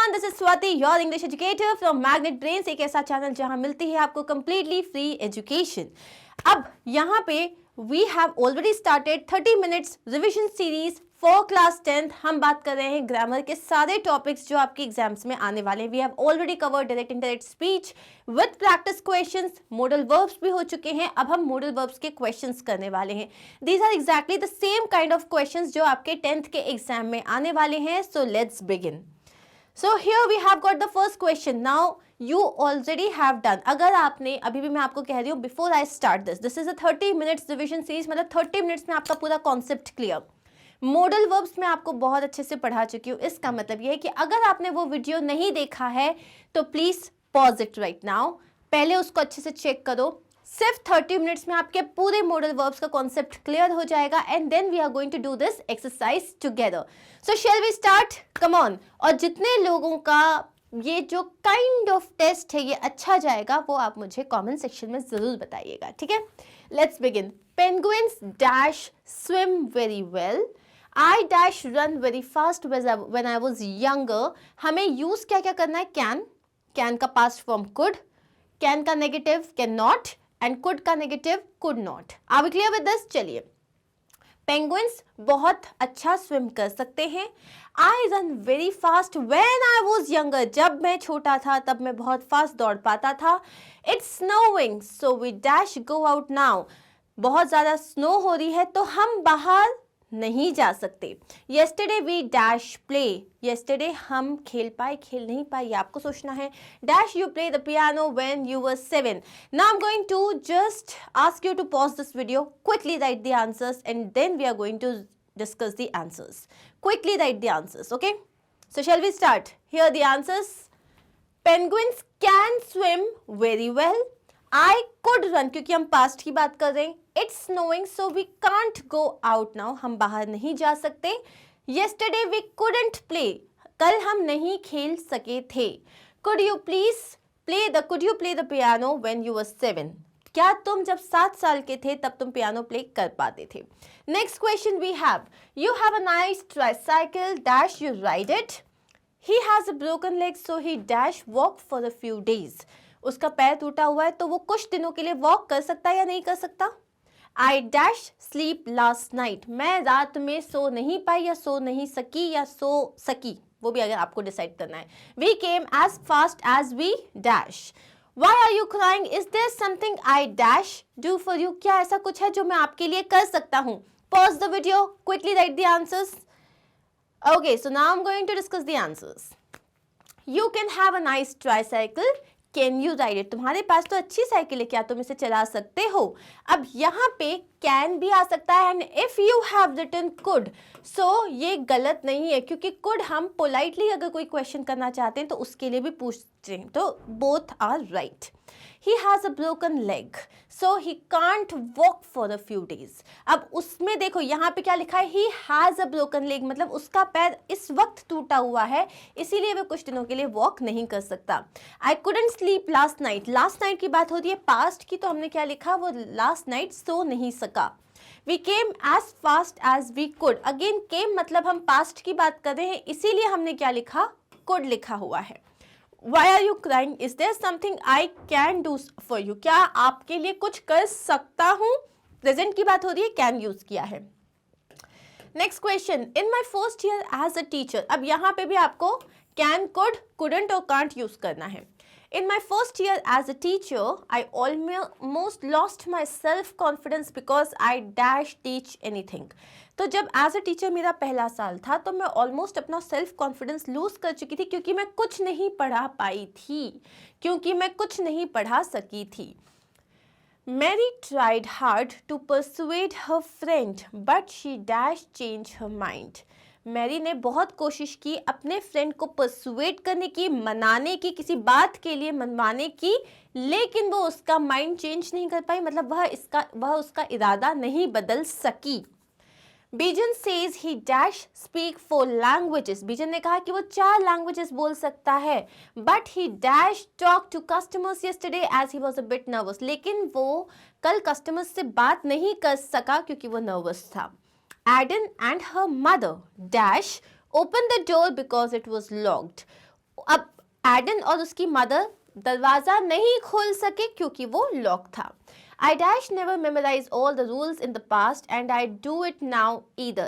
everyone, this is Swati, your English educator from Magnet Brains, एक ऐसा channel जहां मिलती है आपको completely free education। अब यहाँ पे we have already started 30 minutes revision series for class 10th। हम बात कर रहे हैं ग्रामर के सारे टॉपिक्स जो आपके एग्जाम्स में आने वाले हैं। We have already covered direct indirect speech with practice questions, modal verbs भी हो चुके हैं। अब हम modal verbs के questions करने वाले हैं। These are exactly the same kind of questions जो आपके 10th के एग्जाम में आने वाले हैं। So let's begin। So here we have got the first question. Now you already have done, अगर आपने अभी भी मैं आपको कह रही हूँ before I start this is a 30 minutes revision series, मतलब 30 minutes में आपका पूरा concept clear। मॉडल वर्ब्स में आपको बहुत अच्छे से पढ़ा चुकी हूँ। इसका मतलब ये है कि अगर आपने वो वीडियो नहीं देखा है तो please pause it right now, पहले उसको अच्छे से चेक करो। सिर्फ 30 मिनट्स में आपके पूरे मॉडल वर्ब्स का कॉन्सेप्ट क्लियर हो जाएगा and then we are going to do this exercise together. So shall we start, come on. और जितने लोगों का ये जो काइंड ऑफ टेस्ट है ये अच्छा जाएगा वो आप मुझे कमेंट सेक्शन में जरूर बताइएगा, ठीक है। Let's begin. Penguins dash swim very well, I dash run very fast when I was younger। हमें यूज क्या क्या करना है? कैन का पास्ट फॉर्म कुड, कैन का negative can not and could का negative could not. Are we clear with this? चलिए, penguins बहुत अच्छा स्विम कर सकते हैं। I run very fast when I was younger, जब मैं छोटा था तब मैं बहुत फास्ट दौड़ पाता था। It's snowing so we dash go out now, बहुत ज्यादा स्नो हो रही है तो हम बाहर नहीं जा सकते। Yesterday we dash play, yesterday हम खेल नहीं पाए, ये आपको सोचना है। Dash you play the piano when you were 7। Now I am going to just ask you to pause this video, quickly write the answers and then we are going to discuss the answers. Quickly write the answers, okay? So shall we start? Here are the answers. Penguins can swim very well. I could run, क्योंकि हम past की बात कर रहे हैं। It's snowing so we can't go out now, हम बाहर नहीं जा सकते। Yesterday we couldn't play, कल हम नहीं खेल सके थे। Could you play the piano when you were 7? क्या तुम जब 7 साल के थे तब तुम पियानो प्ले कर पाते थे? Next question we have, you have a nice tricycle dash you ride it. He has a broken leg so he dash walk for a few days, उसका पैर टूटा हुआ है तो वो कुछ दिनों के लिए वॉक कर सकता है या नहीं कर सकता। I dash sleep last night, मैं रात में सो नहीं पाई या सो नहीं सकी या सो सकी, वो भी अगर आपको डिसाइड करना है। We came as fast as we dash. Why are you crying? Is there something I dash do for you? क्या ऐसा कुछ है जो मैं आपके लिए कर सकता हूँ? Pause the video, quickly write the answers. Okay, so now I'm going to discuss the answers. You can have a nice tricycle. Can you ride it? तुम्हारे पास तो अच्छी साइकिल है, क्या तुम इसे चला सकते हो? अब यहाँ पे कैन भी आ सकता है and if you have written could, so ये गलत नहीं है क्योंकि कुड हम पोलाइटली अगर कोई क्वेश्चन करना चाहते हैं तो उसके लिए भी पूछते हैं, तो both are right. He has a broken leg so he can't walk for a few days. अब उसमें देखो यहाँ पे क्या लिखा है, he has a broken leg, मतलब उसका पैर इस वक्त टूटा हुआ है इसीलिए वो कुछ दिनों के लिए वॉक नहीं कर सकता। I couldn't sleep last night, last night की बात होती है पास्ट की, तो हमने क्या लिखा, वो लास्ट नाइट सो नहीं सका। We came as fast as we could, again came मतलब हम पास्ट की बात कर रहे हैं इसीलिए हमने क्या लिखा, कुड लिखा हुआ है। Why are you crying? Is there something I can do for you? क्या आपके लिए कुछ कर सकता हूँ, प्रेजेंट की बात हो रही है, कैन यूज किया है। Next question, in my first year as a teacher, अब यहाँ पे भी आपको कैन, कुड, कुडंट और कांट यूज करना है। In my first year as a teacher, I almost lost my self-confidence because I dash teach anything. तो जब एज अ टीचर मेरा पहला साल था तो मैं ऑलमोस्ट अपना सेल्फ कॉन्फिडेंस लूज कर चुकी थी क्योंकि मैं कुछ नहीं पढ़ा पाई थी, क्योंकि मैं कुछ नहीं पढ़ा सकी थी। Mary tried hard to persuade her friend, but she dash change her mind. Mary ने बहुत कोशिश की अपने फ्रेंड को परसुएट करने की, मनाने की, किसी बात के लिए मनवाने की, लेकिन वो उसका माइंड चेंज नहीं कर पाई, मतलब वह उसका इरादा नहीं बदल सकी। बीजन says he dash speak 4 languages, बीजन ने कहा कि वो 4 लैंग्वेजेस बोल सकता है, but he dash talk to customers yesterday as he was a bit nervous, लेकिन वो कल कस्टमर्स से बात नहीं कर सका क्योंकि वो नर्वस था। Aden and her mother dash opened the door because it was locked. अब एडन और उसकी मदर दरवाजा नहीं खोल सके क्योंकि वो लॉक था. I dash never memorize all the rules in the past and I do it now either.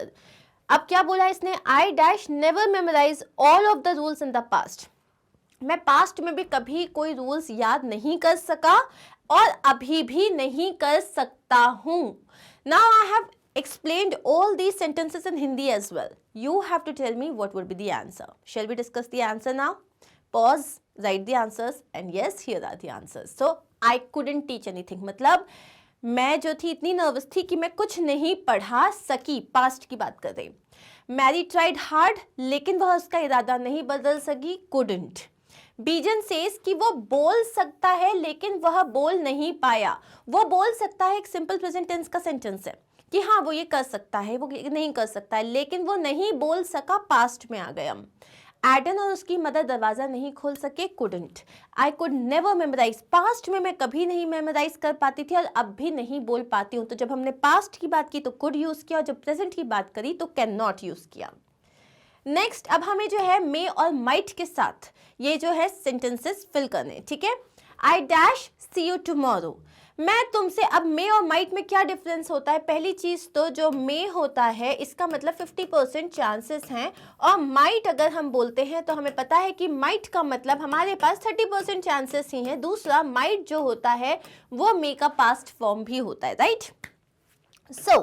अब क्या बोला इसने? I dash never memorize all of the rules in the past. मैं पास्ट में भी कभी कोई रूल्स याद नहीं कर सका और अभी भी नहीं कर सकता हूँ. Now I have explained all these sentences in Hindi as well. You have to tell me what would be the answer. Shall we discuss the answer now? Pause, write the answers and yes, here are the answers. So I couldn't teach anything. मतलब मैं जो थी इतनी nervous थी कि मैं कुछ नहीं पढ़ा सकी. पास्ट की बात कर रही. मैरी ट्राइड हार्ड लेकिन वह उसका इरादा नहीं बदल सकी. couldn't. बीजन सेज कि वो बोल सकता है लेकिन वह बोल नहीं पाया. वो बोल सकता है एक सिंपल प्रेजेंट टेंस का सेंटेंस है कि हाँ वो ये कर सकता है, वो नहीं कर सकता है, लेकिन वो नहीं बोल सका. पास्ट में आ गया. एडन और उसकी मदर दरवाजा नहीं खोल सके. couldn't. I could never memorise. Past में मैं कभी नहीं मेमोराइज कर पाती थी और अब भी नहीं बोल पाती हूँ. तो जब हमने पास्ट की बात की तो कुड यूज किया और जब प्रेजेंट की बात करी तो कैन नॉट यूज किया. नेक्स्ट, अब हमें जो है मे और माइट के साथ ये जो है सेंटेंसेस फिल करने. ठीक है. I dash see you tomorrow. मैं तुमसे, अब मे और माइट में क्या डिफरेंस होता है? पहली चीज तो जो मे होता है इसका मतलब 50% चांसेस हैं और माइट अगर हम बोलते हैं तो हमें पता है कि माइट का मतलब हमारे पास 30% चांसेस ही हैं. दूसरा, माइट जो होता है वो मे का पास्ट फॉर्म भी होता है. Right. So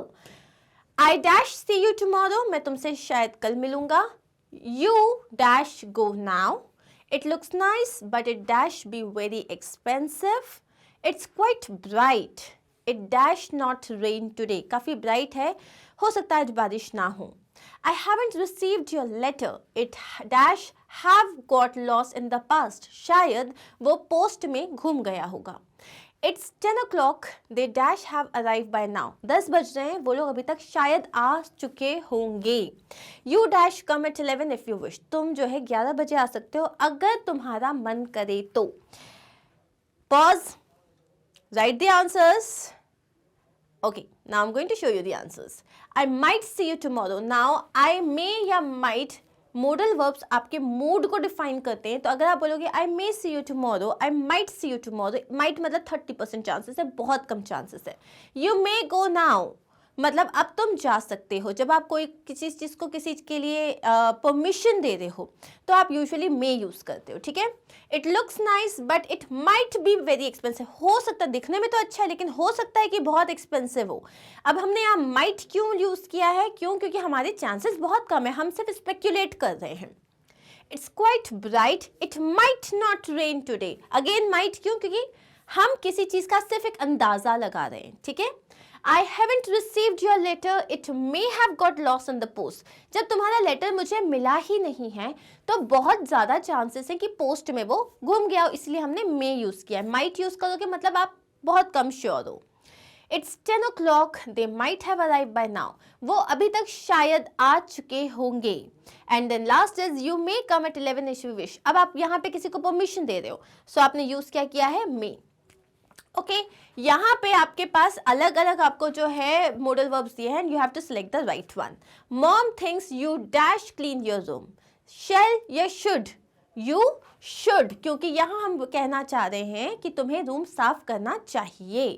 I dash see you tomorrow. मैं तुमसे शायद कल मिलूंगा. You dash go now. It looks nice but it dash be very expensive. It's quite bright. It dash not rain today. काफी bright है, हो सकता है आज बारिश ना हो. I haven't received your letter. It dash have got lost in the past. शायद वो पोस्ट में घूम गया होगा. It's 10 o'clock. They dash have arrived by now. 10 बज रहे हैं, वो लोग अभी तक शायद आ चुके होंगे. You dash come at 11 if you wish. तुम जो है 11 बजे आ सकते हो अगर तुम्हारा मन करे तो. Pause. Write the answers. Okay, now I'm going to show you the answers. I might see you tomorrow. Now, I may या might modal verbs आपके mood को define करते हैं. तो अगर आप बोलोगे I may see you tomorrow, I might see you tomorrow, might मतलब 30% चांसेस है, बहुत कम चांसेस है. You may go now मतलब अब तुम जा सकते हो. जब आप कोई किसी चीज़ को किसी के लिए परमिशन दे रहे हो तो आप यूजुअली मे यूज़ करते हो. ठीक है. It looks nice but it might be very expensive. हो सकता है, दिखने में तो अच्छा है लेकिन हो सकता है कि बहुत एक्सपेंसिव हो. अब हमने यहाँ माइट क्यों यूज़ किया है? क्यों? क्योंकि हमारे चांसेस बहुत कम है, हम सिर्फ स्पेक्यूलेट कर रहे हैं. It's quite bright. It might not rain today. Again might क्यों? क्योंकि हम किसी चीज़ का सिर्फ एक अंदाज़ा लगा रहे हैं. ठीक है. I haven't received your letter. It may have got lost in the post. जब तुम्हारा लेटर मुझे मिला ही नहीं है तो बहुत ज़्यादा चांसेस हैं कि पोस्ट में वो गुम गया हो, इसलिए हमने may यूज़ किया है. might यूज़ करोगे मतलब आप बहुत कम श्योर हो. It's 10 o'clock. They might have arrived by now. वो अभी तक शायद आ चुके होंगे. And then last is you may come at 11 if you wish. अब आप यहाँ पे किसी को परमिशन दे रहे हो, सो आपने यूज़ क्या किया है? may. ओके. यहाँ पे आपके पास अलग अलग आपको जो है मॉडल वर्ब्स दिए हैं. You have to select the right one. Mom thinks you dash clean your room. Shall या शुड? यू शुड, क्योंकि यहाँ हम कहना चाह रहे हैं कि तुम्हें रूम साफ करना चाहिए.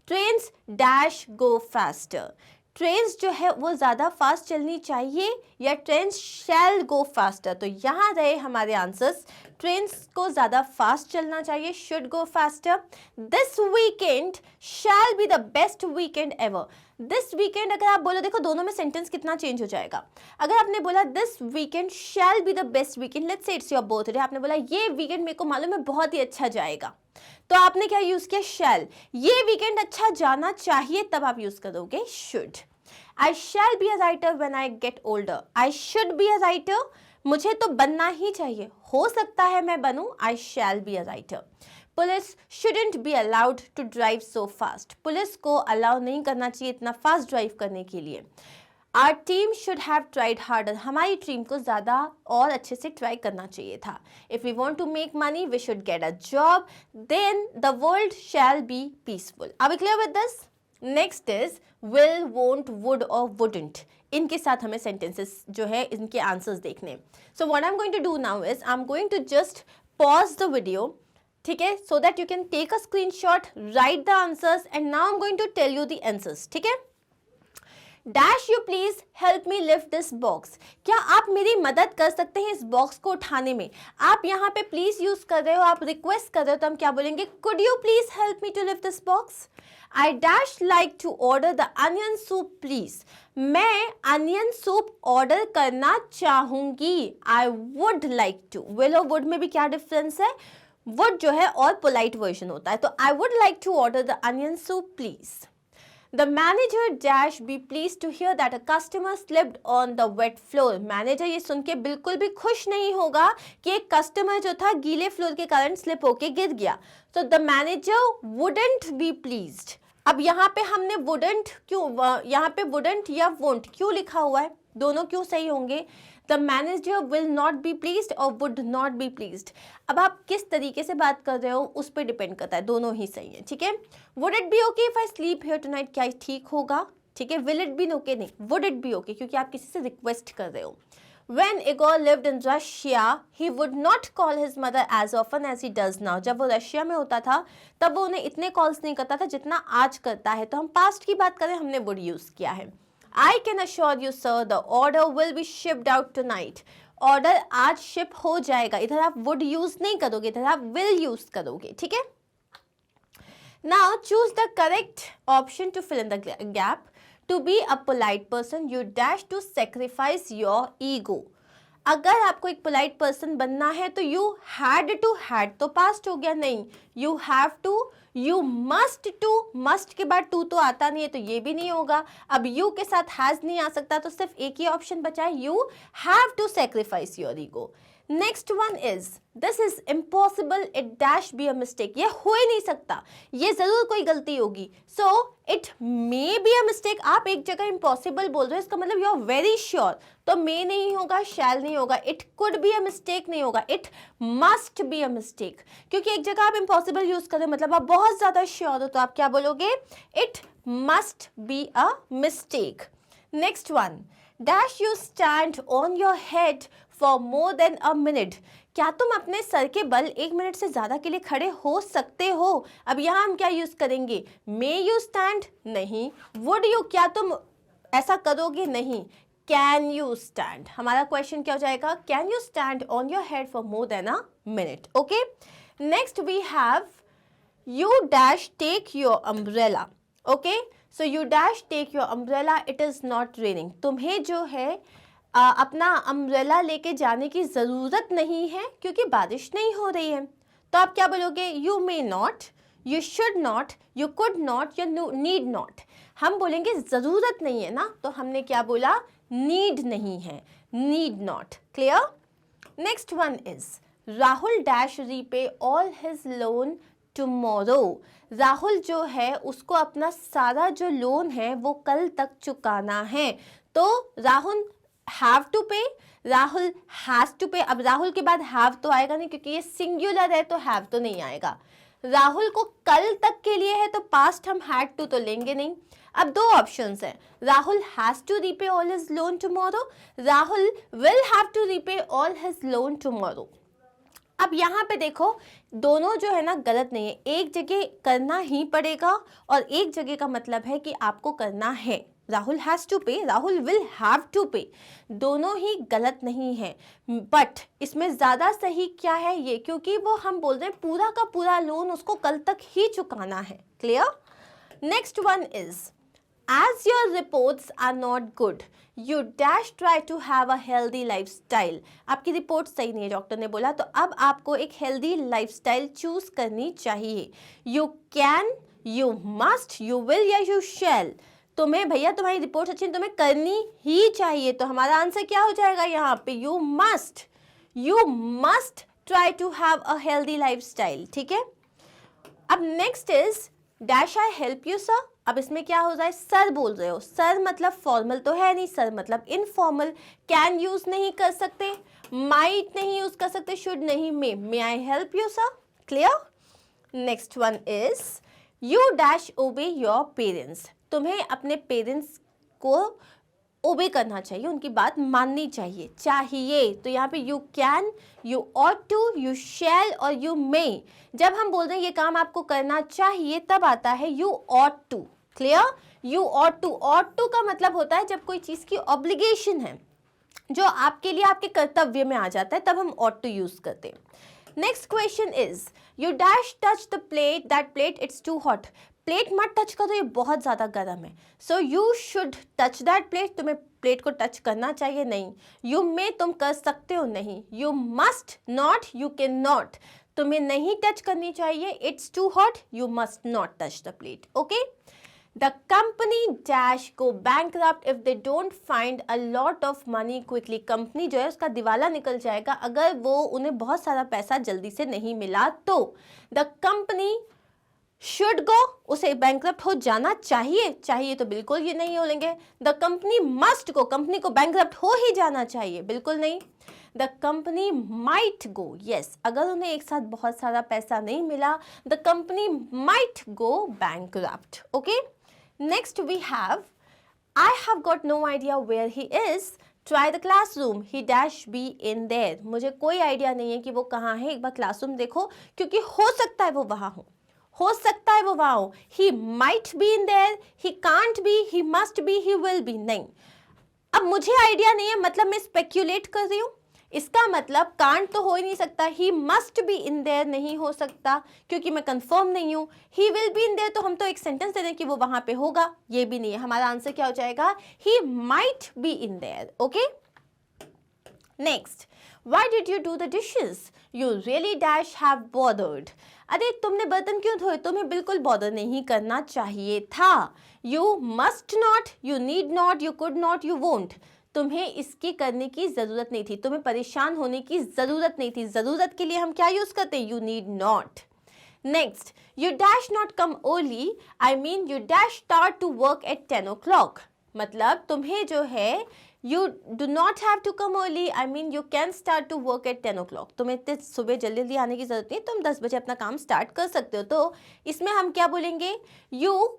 ट्रेन्स डैश गो फास्टर. ट्रेन्स जो है वो ज़्यादा फास्ट चलनी चाहिए या ट्रेन्स शैल गो फास्टर. तो यहाँ रहे हमारे आंसर्स. ट्रेन्स को ज़्यादा फास्ट चलना चाहिए, should go faster. This weekend shall be the best weekend ever. This weekend अगर आप बोलो, देखो दोनों में सेंटेंस कितना चेंज हो जाएगा. अगर आपने बोला this weekend shall be the best weekend, let's say it's your birthday, आपने बोला ये वीकेंड मेरे को मालूम है बहुत ही अच्छा जाएगा, तो आपने क्या यूज़ किया? शैल. ये वीकेंड अच्छा जाना चाहिए, तब आप यूज़ करोगे should. I shall be a writer when I get older. I should be a writer. मुझे तो बनना ही चाहिए, हो सकता है मैं बनूं. I shall be a writer. Police shouldn't be allowed to drive so fast. Police को अलाउ नहीं करना चाहिए इतना फास्ट ड्राइव करने के लिए. Our team should have tried harder. हमारी टीम को ज़्यादा और अच्छे से ट्राई करना चाहिए था. If we want to make money, we should get a job. Then the world shall be peaceful. Are we clear with this? Next is will, won't, would or wouldn't. इनके साथ हमें सेंटेंसेस जो है इनके answers देखने। So what I am going to do now is I am going to just pause the video, ठीक है, so that you can take a screenshot, write the answers and now I am going to tell you the answers, ठीक है। Dash you please help me lift this box, क्या आप मेरी मदद कर सकते हैं इस बॉक्स को उठाने में। आप यहाँ पे प्लीज यूज कर रहे हो, आप रिक्वेस्ट कर रहे हो, तो हम क्या बोलेंगे, could you please help me to lift this box. I dash like to order the onion soup please, मैं अनियन सूप ऑर्डर करना चाहूंगी। I would like to, will और वुड में भी क्या डिफरेंस है, वुड जो है और पोलाइट वर्जन होता है, तो I would like to order the onion soup please. The manager dash be pleased to hear that a customer slipped on the wet floor. Manager ये सुन के बिल्कुल भी खुश नहीं होगा कि एक कस्टमर जो था गीले फ्लोर के कारण स्लिप होके गिर गया। So the manager wouldn't be pleased. अब यहाँ पे हमने wouldn't क्यों, यहाँ पे wouldn't या won't क्यों लिखा हुआ है, दोनों क्यों सही होंगे। The manager will not be pleased और would not be pleased. अब आप किस तरीके से बात कर रहे हो उस पर डिपेंड करता है, दोनों ही सही है, ठीक है। Would it be okay if I sleep here tonight, क्या ठीक होगा, ठीक है। Will it be okay, नहीं, would it be okay, क्योंकि आप किसी से रिक्वेस्ट कर रहे हो। When Igor lived in Russia, he would not call his mother as often as he does now. जब वो रशिया में होता था तब वो उन्हें इतने कॉल्स नहीं करता था जितना आज करता है, तो हम पास्ट की बात करें, हमने would यूज किया है। I can assure you sir the order will be shipped out tonight. Order आज शिप हो जाएगा, इधर आप would यूज नहीं करोगे, इधर आप will यूज करोगे, ठीक है। Now choose the correct option to fill in the gap. To be a polite person, you dash to sacrifice your ego. अगर आपको एक पोलाइट पर्सन बनना है तो यू हैड टू, हैड तो पास्ट हो गया, नहीं, you have to, you must to, must के बाद टू तो आता नहीं है तो ये भी नहीं होगा। अब यू के साथ हैज नहीं आ सकता तो सिर्फ एक ही ऑप्शन बचा है, you have to sacrifice your ego. Next one is this is impossible, it dash be a mistake, ये हो ही नहीं सकता, ये जरूर कोई गलती होगी। So it may be a mistake, आप एक जगह इम्पॉसिबल बोल रहे हो, इसका मतलब यू आर वेरी श्योर, तो मे नहीं होगा, शैल नहीं होगा, it could be a mistake नहीं होगा, it must be a mistake, क्योंकि एक जगह आप इम्पॉसिबल यूज कर रहे हो मतलब आप बहुत ज्यादा श्योर हो, तो आप क्या बोलोगे, it must be a mistake. Next one, dash you stand on your head for more than a minute, क्या तुम अपने सर के बल एक मिनट से ज्यादा के लिए खड़े हो सकते हो। अब यहाँ हम क्या यूज करेंगे, मे यू स्टैंड, नहीं, वुड यू, क्या तुम ऐसा करोगे, नहीं, कैन यू स्टैंड, हमारा क्वेश्चन क्या हो जाएगा, can you stand on your head for more than a minute, okay. Next we have you dash take your umbrella, okay, so you dash take your umbrella, it is not raining, तुम्हें जो है अपना umbrella लेके जाने की ज़रूरत नहीं है क्योंकि बारिश नहीं हो रही है, तो आप क्या बोलोगे, you may not, you should not, you could not, you need not. हम बोलेंगे ज़रूरत नहीं है ना, तो हमने क्या बोला, नीड नहीं है, need not, clear. Next one is Rahul dash repay all his loan tomorrow, Rahul जो है उसको अपना सारा जो लोन है वो कल तक चुकाना है, तो राहुल हैव टू पे, राहुल हैज टू पे। अब राहुल के बाद हैव तो आएगा नहीं क्योंकि ये सिंगुलर है, तो हैव तो नहीं आएगा। राहुल को कल तक के लिए है तो पास्ट हम हैड टू तो लेंगे नहीं। अब दो ऑप्शंस हैं, Rahul has to repay all his loan tomorrow, Rahul will have to repay all his loan tomorrow. अब यहाँ पे देखो दोनों जो है ना गलत नहीं है, एक जगह करना ही पड़ेगा और एक जगह का मतलब है कि आपको करना है। राहुल हैज टू पे, राहुल विल हैव टू पे, दोनों ही गलत नहीं है, बट इसमें ज़्यादा सही क्या है ये, क्योंकि वो हम बोल रहे हैं पूरा का पूरा लोन उसको कल तक ही चुकाना है, clear. Next one is As your reports are not good, you dash try to have a healthy lifestyle. आपकी रिपोर्ट सही नहीं है डॉक्टर ने बोला, तो अब आपको एक हेल्दी लाइफस्टाइल चूज करनी चाहिए। You can, you must, you will या you shall। तुम्हें भैया तुम्हारी रिपोर्ट अच्छी तुम्हें करनी ही चाहिए, तो हमारा आंसर क्या हो जाएगा यहाँ पे, you must try to have a healthy lifestyle, ठीक है। अब next is dash I help you sir, अब इसमें क्या हो जाए, सर बोल रहे हो, सर मतलब फॉर्मल तो है नहीं, सर मतलब इनफॉर्मल, कैन यूज नहीं कर सकते, माइट नहीं यूज कर सकते, शुड नहीं, may I help you sir, clear. Next one is you dash obey your parents, तुम्हें अपने पेरेंट्स को ओबे करना चाहिए, उनकी बात माननी चाहिए। चाहिए तो यहाँ पे you can, you ought to, you shall और यू मे। जब हम बोल रहे हैं ये काम आपको करना चाहिए तब आता है you ought to. Clear? You ought to. Ought to का मतलब होता है जब कोई चीज की ऑब्लिगेशन है जो आपके लिए आपके कर्तव्य में आ जाता है, तब हम ऑट टू यूज करते हैं। Next question is you dash touch the plate, that plate it's too hot. Plate मत टच करो, ये बहुत ज़्यादा गर्म है। So you should touch that plate, तुम्हें प्लेट को टच करना चाहिए, नहीं। यू में, तुम कर सकते हो, नहीं। You must not, you can not, तुम्हें नहीं टच करनी चाहिए। It's too hot, you must not touch the plate. Okay. The company dash go bankrupt if they don't find a lot of money quickly. Company जो है उसका दिवाला निकल जाएगा अगर वो उन्हें बहुत सारा पैसा जल्दी से नहीं मिला तो। The company should go, उसे bankrupt हो जाना चाहिए, चाहिए तो बिल्कुल ये नहीं बोलेंगे। The company must go, company को bankrupt हो ही जाना चाहिए, बिल्कुल नहीं। The company might go, yes, अगर उन्हें एक साथ बहुत सारा पैसा नहीं मिला, the company might go bankrupt. Okay. Next we have, I have got no idea where he is. Try the classroom. He dash be in there. मुझे कोई आइडिया नहीं है कि वो कहाँ है, एक बार क्लासरूम देखो, क्योंकि हो सकता है वो वहाँ हो सकता है वो वहाँ हो। He might be in there, he can't be, he must be, he will be, नहीं। अब मुझे आइडिया नहीं है, मतलब मैं स्पेक्यूलेट कर रही हूँ। इसका मतलब कांट तो हो ही नहीं सकता, he must be in their नहीं हो सकता क्योंकि मैं कंफर्म नहीं हूं। He will be in their तो हम तो एक सेंटेंस दे दें कि वो वहां पे होगा, ये भी नहीं है। हमारा आंसर क्या हो जाएगा? He might be in their. Okay. Next, why did you do the dishes? You really dash have bothered. अरे तुमने बर्तन क्यों धोए? तुम्हें बिल्कुल बॉदर नहीं करना चाहिए था। You must not, you need not, you could not, you won't, तुम्हें इसकी करने की जरूरत नहीं थी, तुम्हें परेशान होने की जरूरत नहीं थी। जरूरत के लिए हम क्या यूज करते हैं? You need not. Next, you dash not come early, I mean you dash start to work at 10 o'clock। मतलब तुम्हें जो है you do not have to come early, I mean you can start to work at 10 o'clock। तुम्हें इतने सुबह जल्दी जल्दी आने की जरूरत नहीं, तुम 10 बजे अपना काम स्टार्ट कर सकते हो। तो इसमें हम क्या बोलेंगे? You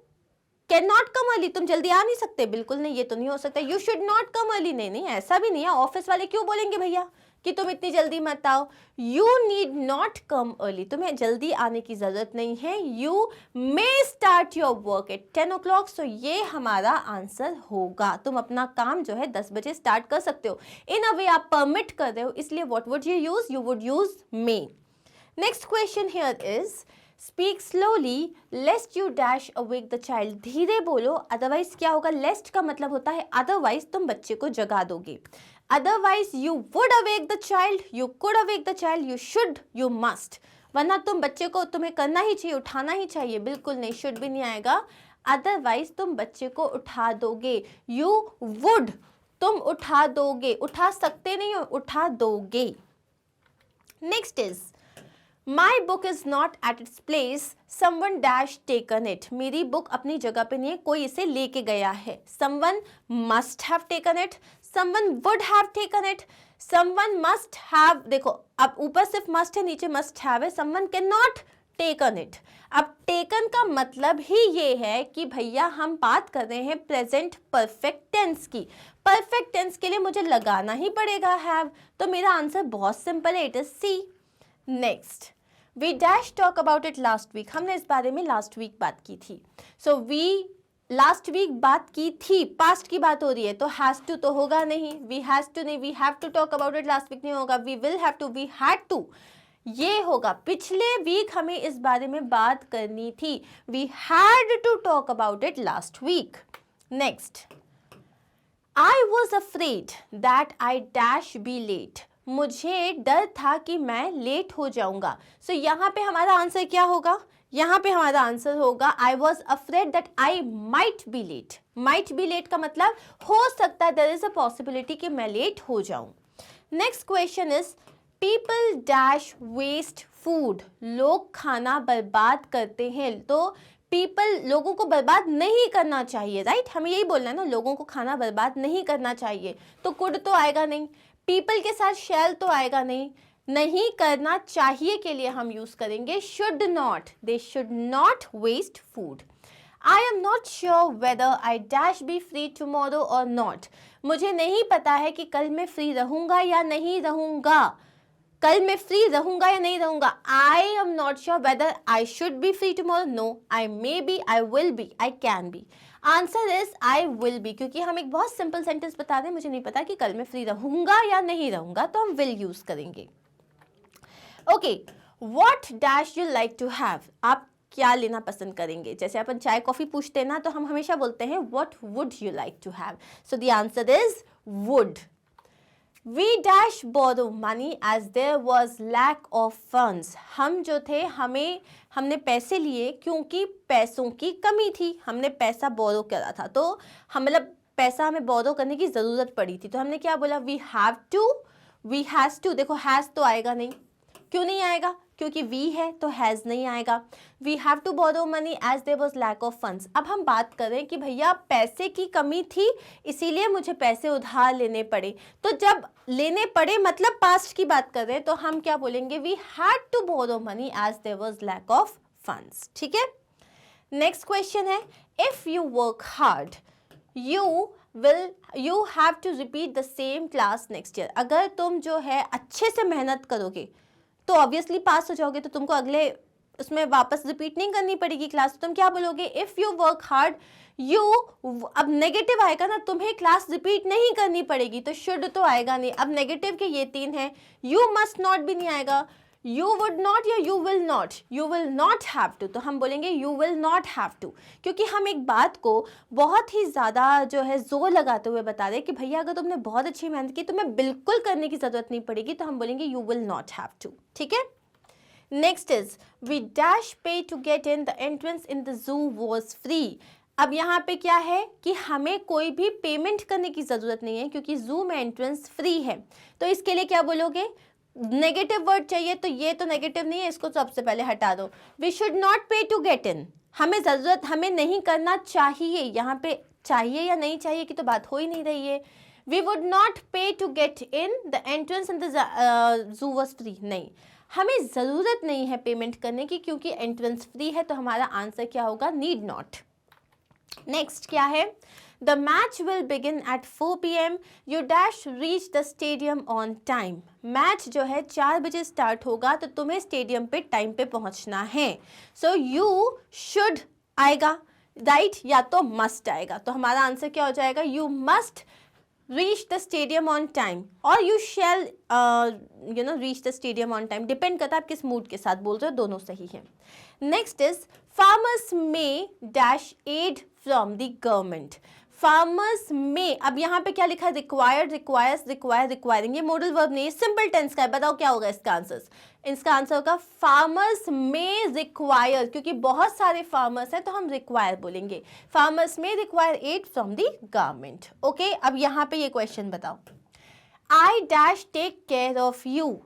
can not come early, तुम जल्दी आ नहीं सकते, बिल्कुल नहीं, ये तो नहीं हो सकता। You should not come early, नहीं नहीं, ऐसा भी नहीं है। ऑफिस वाले क्यों बोलेंगे भैया कि तुम इतनी जल्दी मत आओ? You need not come early, तुम्हें जल्दी आने की जरूरत नहीं है। You may start your work at 10 o'clock, सो ये हमारा आंसर होगा। तुम अपना काम जो है 10 बजे स्टार्ट कर सकते हो। इन अ वे आप परमिट कर रहे हो, इसलिए what would you use? You would use may. Next question here is speak slowly लेस्ट you dash awake the child. धीरे बोलो, अदरवाइज क्या होगा? लेस्ट का मतलब होता है अदरवाइज तुम बच्चे को जगा दोगे। Otherwise you would awake the child, you could awake the child, you should, you must, वरना तुम बच्चे को, तुम्हें करना ही चाहिए, उठाना ही चाहिए, बिल्कुल नहीं, शुड भी नहीं आएगा। अदरवाइज तुम बच्चे को उठा दोगे। यू वुड, तुम उठा दोगे, उठा सकते नहीं हो, उठा दोगे। Next is My book is not at its place, someone dash taken it. मेरी बुक अपनी जगह पे नहीं है, कोई इसे लेके गया है। Someone must have taken it, someone would have taken it, someone must have, देखो अब ऊपर सिर्फ must है, नीचे must have है। someone cannot taken it। अब taken का मतलब ही ये है कि भैया हम बात कर रहे हैं प्रेजेंट परफेक्ट टेंस की। परफेक्ट टेंस के लिए मुझे लगाना ही पड़ेगा have, तो मेरा आंसर बहुत सिंपल है, it is C. Next, we dash talk about it last week. हमने इस बारे में लास्ट वीक बात की थी। सो वी लास्ट वीक बात की थी, पास्ट की बात हो रही है, तो हैज टू तो होगा नहीं, वी हैज टू नहीं, we have to talk about it last week नहीं होगा, we will have to, we had to, ये होगा। पिछले वीक हमें इस बारे में बात करनी थी, we had to talk about it last week. Next, I was afraid that I dash be late. मुझे डर था कि मैं लेट हो जाऊंगा। सो यहाँ पे हमारा आंसर क्या होगा? यहाँ पे हमारा आंसर होगा I was afraid that I might be late. Might be late का मतलब हो सकता है, देयर इज अ पॉसिबिलिटी कि मैं लेट हो जाऊं। Next question is people dash waste food. लोग खाना बर्बाद करते हैं, तो पीपल, लोगों को बर्बाद नहीं करना चाहिए, राइट? हमें यही बोलना है ना, लोगों को खाना बर्बाद नहीं करना चाहिए। तो कुड तो आएगा नहीं, पीपल के साथ शैल तो आएगा नहीं, नहीं करना चाहिए के लिए हम यूज करेंगे should not, they should not waste food. I am not sure whether I dash be free tomorrow और नॉट। मुझे नहीं पता है कि कल मैं फ्री रहूंगा या नहीं रहूंगा, कल मैं फ्री रहूंगा या नहीं रहूंगा। I am not sure whether I should be free tomorrow, no I may be, I will be, I can be. Answer is I will be, क्योंकि हम एक बहुत सिंपल सेंटेंस बता रहे हैं, मुझे नहीं पता कि कल मैं फ्री रहूंगा या नहीं रहूंगा, तो हम विल यूज करेंगे। Okay, what dash you like to have, आप क्या लेना पसंद करेंगे। जैसे अपन चाय कॉफी पूछते हैं ना, तो हम हमेशा बोलते हैं what would you like to have, so the answer is would. We dash borrow money as there was lack of funds. हम जो थे हमने पैसे लिए क्योंकि पैसों की कमी थी, हमने पैसा बोरो करा था, तो हम मतलब पैसा हमें बोरो करने की ज़रूरत पड़ी थी, तो हमने क्या बोला, we have to, we has to. देखो हैज़ तो आएगा नहीं, क्यों नहीं आएगा, क्योंकि वी है तो हैज़ नहीं आएगा। We have to borrow money as there was lack of funds. अब हम बात करें कि भैया पैसे की कमी थी इसीलिए मुझे पैसे उधार लेने पड़े, तो जब लेने पड़े मतलब पास्ट की बात कर रहे हैं, तो हम क्या बोलेंगे, we had to borrow money as there was lack of funds. ठीक है, नेक्स्ट क्वेश्चन है, if you work hard you have to repeat the same class next year. अगर तुम जो है अच्छे से मेहनत करोगे तो ऑब्वियसली पास हो जाओगे, तो तुमको अगले उसमें वापस रिपीट नहीं करनी पड़ेगी क्लास। तुम क्या बोलोगे, if you work hard you, अब नेगेटिव आएगा ना, तुम्हें क्लास रिपीट नहीं करनी पड़ेगी, तो शुड तो आएगा नहीं। अब नेगेटिव के ये तीन हैं, यू मस्ट नॉट भी नहीं आएगा, यू वुड नॉट या you will not have to, तो हम बोलेंगे you will not have to, क्योंकि हम एक बात को बहुत ही ज़्यादा जो है जोर लगाते हुए बता रहे कि भैया अगर तुमने बहुत अच्छी मेहनत की तुम्हें बिल्कुल करने की ज़रूरत नहीं पड़ेगी, तो हम बोलेंगे you will not have to. ठीक है, next is we dash pay to get in, the entrance in the zoo was free. अब यहाँ पे क्या है कि हमें कोई भी पेमेंट करने की ज़रूरत नहीं है, क्योंकि जू में एंट्रेंस फ्री है, तो इसके लिए क्या बोलोगे, नेगेटिव वर्ड चाहिए, तो ये तो नेगेटिव नहीं है, इसको सबसे पहले हटा दो। We should not pay to get इन, हमें नहीं करना चाहिए, यहाँ पे चाहिए या नहीं चाहिए की तो बात हो ही नहीं रही है। We would not pay to get in, the entrance in the zoo was free, नहीं, हमें ज़रूरत नहीं है पेमेंट करने की क्योंकि एंट्रेंस फ्री है, तो हमारा आंसर क्या होगा, नीड नॉट। नेक्स्ट क्या है, the match will begin eight 4 PM, you dash reach the stadium on time. Match जो है 4 बजे स्टार्ट होगा, तो तुम्हें स्टेडियम पे टाइम पे पहुंचना है, सो यू शुड आएगा राइट, या तो मस्ट आएगा, तो हमारा आंसर क्या हो जाएगा, you must reach the stadium on time, और you shall reach the stadium on time, depend करता है आप किस मूड के साथ बोल रहे हो, दोनों सही है। नेक्स्ट इज फार्मर्स में dash aid from the government. Farmers में, अब यहाँ पे क्या लिखा है, रिक्वायर्ड, रिक्वायर्स, रिक्वायर, रिक्वायरिंग, ये मॉडल वर्ब नहीं है, सिंपल टेंस का है, बताओ क्या होगा इसका आंसर। इसका आंसर होगा फार्मर्स में रिक्वायर, क्योंकि बहुत सारे फार्मर्स हैं तो हम रिक्वायर बोलेंगे, फार्मर्स में require aid from the government. Okay, अब यहाँ पे ये क्वेश्चन बताओ, I dash take care of you,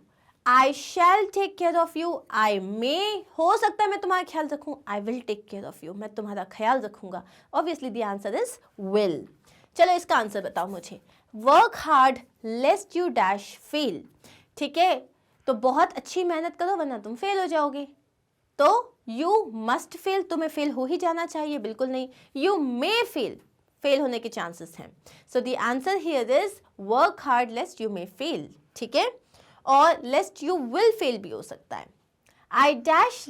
I shall take care of you, I may, हो सकता है मैं तुम्हारा ख्याल रखूँ, I will take care of you, मैं तुम्हारा ख्याल रखूंगा, obviously the answer is will. चलो इसका आंसर बताओ मुझे, work hard lest you dash fail. ठीक है, तो बहुत अच्छी मेहनत करो वरना तुम फेल हो जाओगे, तो यू मस्ट फेल, तुम्हें फेल हो ही जाना चाहिए, बिल्कुल नहीं, यू मे फेल, फेल होने के चांसेस हैं, सो the answer here is work hard lest you may fail. ठीक है, और लेस्ट यू विल फेल भी हो सकता है। I dash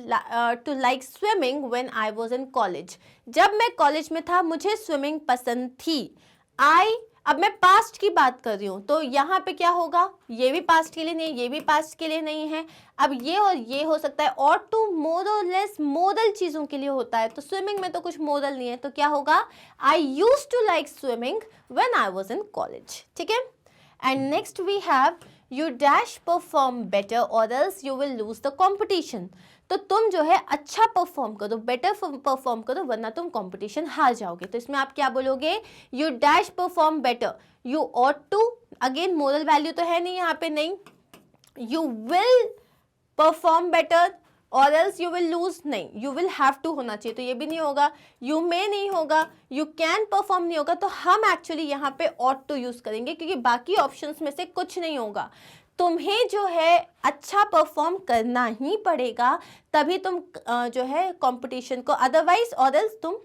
to like swimming when I was in college, जब मैं कॉलेज में था मुझे स्विमिंग पसंद थी। अब मैं पास्ट की बात कर रही हूँ, तो यहाँ पे क्या होगा, ये भी पास्ट के लिए नहीं, ये भी पास्ट के लिए नहीं है, अब ये और ये हो सकता है, और टू मोर और लेस मोरल चीज़ों के लिए होता है, तो स्विमिंग में तो कुछ मोरल नहीं है, तो क्या होगा, I use to like swimming when I was in college. ठीक है, and next we have you dash perform better और else you will lose the competition, तो तुम जो है अच्छा परफॉर्म करो, बेटर परफॉर्म करो, वरना तुम कंपटीशन हार जाओगे, तो इसमें आप क्या बोलोगे, you dash perform better, you ought to, again moral value तो है नहीं यहाँ पे, नहीं, यू विल परफॉर्म बेटर और एल्स यू विल लूज, नहीं, यू विल हैव टू होना चाहिए, तो ये भी नहीं होगा, यू मे नहीं होगा, यू कैन परफॉर्म नहीं होगा, तो हम एक्चुअली यहाँ पे ऑट टू यूज करेंगे, क्योंकि बाकी ऑप्शंस में से कुछ नहीं होगा, तुम्हें जो है अच्छा परफॉर्म करना ही पड़ेगा, तभी तुम जो है कंपटीशन को, अदरवाइज और एल्स तुम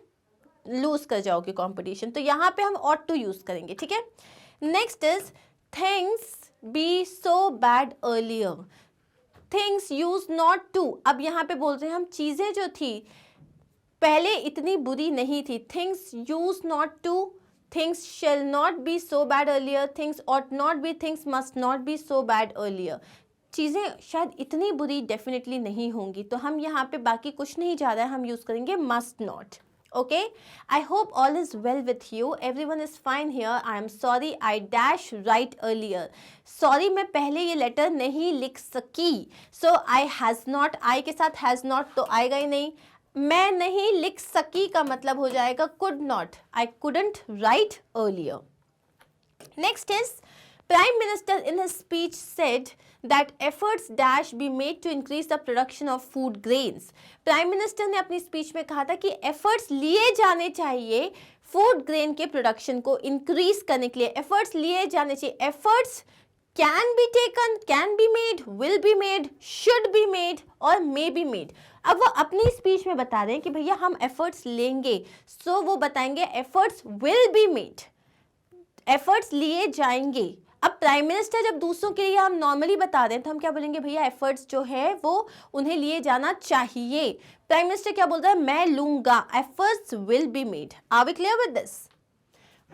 लूज कर जाओगे कंपटीशन, तो यहाँ पे हम ऑट टू यूज करेंगे। ठीक है, next is things be so bad earlier, things use not to, अब यहाँ पे बोलते हैं हम चीज़ें जो थी पहले इतनी बुरी नहीं थी, things use not to, things shall not be so bad earlier, things ought not be, things must not be so bad earlier, चीज़ें शायद इतनी बुरी डेफिनेटली नहीं होंगी, तो हम यहाँ पे बाकी कुछ नहीं जा रहा है, हम यूज़ करेंगे must not. Okay, I hope all is well with you. Everyone is fine here. I am sorry I dash right earlier. Sorry मैं पहले ये लेटर नहीं लिख सकी. So I has not, I के साथ has not तो आएगा ही नहीं. मैं नहीं लिख सकी का मतलब हो जाएगा could not. I couldn't write earlier. Next is Prime Minister in his speech said that efforts dash be made to increase the production of food grains. Prime Minister ने अपनी स्पीच में कहा था कि efforts लिए जाने चाहिए फूड ग्रेन के प्रोडक्शन को इंक्रीज करने के लिए, efforts लिए जाने चाहिए. efforts can be taken, can be made, will be made, should be made और may be made. अब वो अपनी स्पीच में बता रहे हैं कि भैया हम efforts लेंगे, so वो बताएंगे efforts will be made, efforts लिए जाएंगे. अब प्राइम मिनिस्टर जब दूसरों के लिए हम नॉर्मली बता दें तो हम क्या बोलेंगे, भैया एफर्ट्स जो है वो उन्हें लिए जाना चाहिए. प्राइम मिनिस्टर क्या बोल रहा है, मैं लूंगा, efforts will be made. Are we clear with this?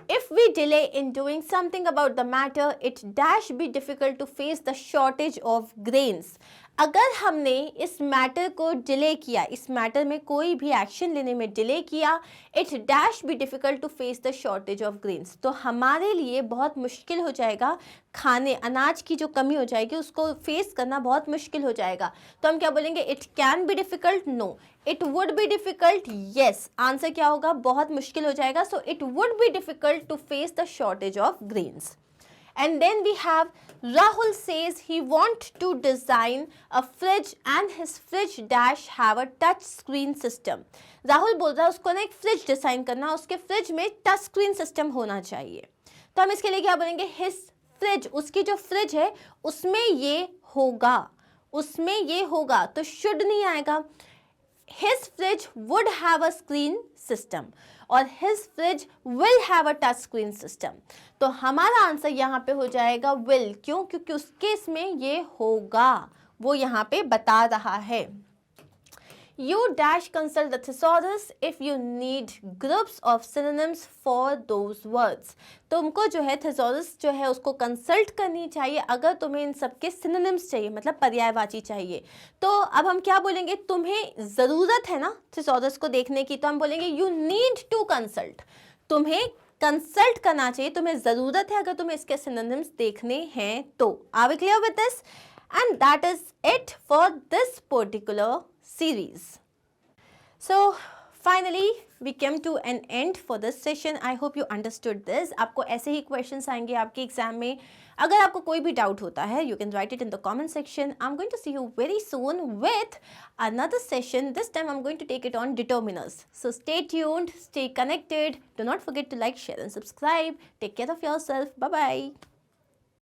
If we delay in doing something about the matter, it dash be difficult to face the shortage of grains. अगर हमने इस मैटर को डिले किया, इस मैटर में कोई भी action लेने में डिले किया, it dash be difficult to face the shortage of grains, तो हमारे लिए बहुत मुश्किल हो जाएगा, खाने अनाज की जो कमी हो जाएगी उसको फेस करना बहुत मुश्किल हो जाएगा. तो हम क्या बोलेंगे, it can be difficult, no. It would be difficult, yes. Answer क्या होगा, बहुत मुश्किल हो जाएगा. So it would be difficult to face the shortage of grains. And then we have Rahul says he want to design a fridge and his fridge dash have a touch screen system. Rahul बोल रहा है उसको ना एक fridge design करना, उसके fridge में touch screen system होना चाहिए. तो हम इसके लिए क्या बोलेंगे, हिज फ्रिज, उसकी जो फ्रिज है उसमें ये होगा, उसमें ये होगा, तो शुड नहीं आएगा. His fridge would have a screen system और his fridge will have a touch screen system. तो हमारा आंसर यहाँ पे हो जाएगा will. क्यों? क्योंकि उस केस में ये होगा, वो यहाँ पे बता रहा है. You dash consult the thesaurus if you need groups of synonyms for those words. तुमको जो है thesaurus जो है उसको कंसल्ट करनी चाहिए अगर तुम्हें इन सब के synonyms चाहिए, मतलब पर्यायवाची चाहिए. तो अब हम क्या बोलेंगे, तुम्हें ज़रूरत है ना thesaurus को देखने की, तो हम बोलेंगे you need to consult. तुम्हें कंसल्ट करना चाहिए, तुम्हें ज़रूरत है अगर तुम्हें इसके synonyms देखने हैं तो. Are we clear with this? And that is it for this particular series. So finally we came to an end for this session. I hope you understood this. आपको ऐसे ही questions आएंगे आपके एग्जाम में. अगर आपको कोई भी डाउट होता है, you can write it in the comment section. I'm going to see you very soon with another session. This time I'm going to take it on determiners. So stay tuned, stay connected. Do not forget to like, share and subscribe. Take care of yourself. Bye bye.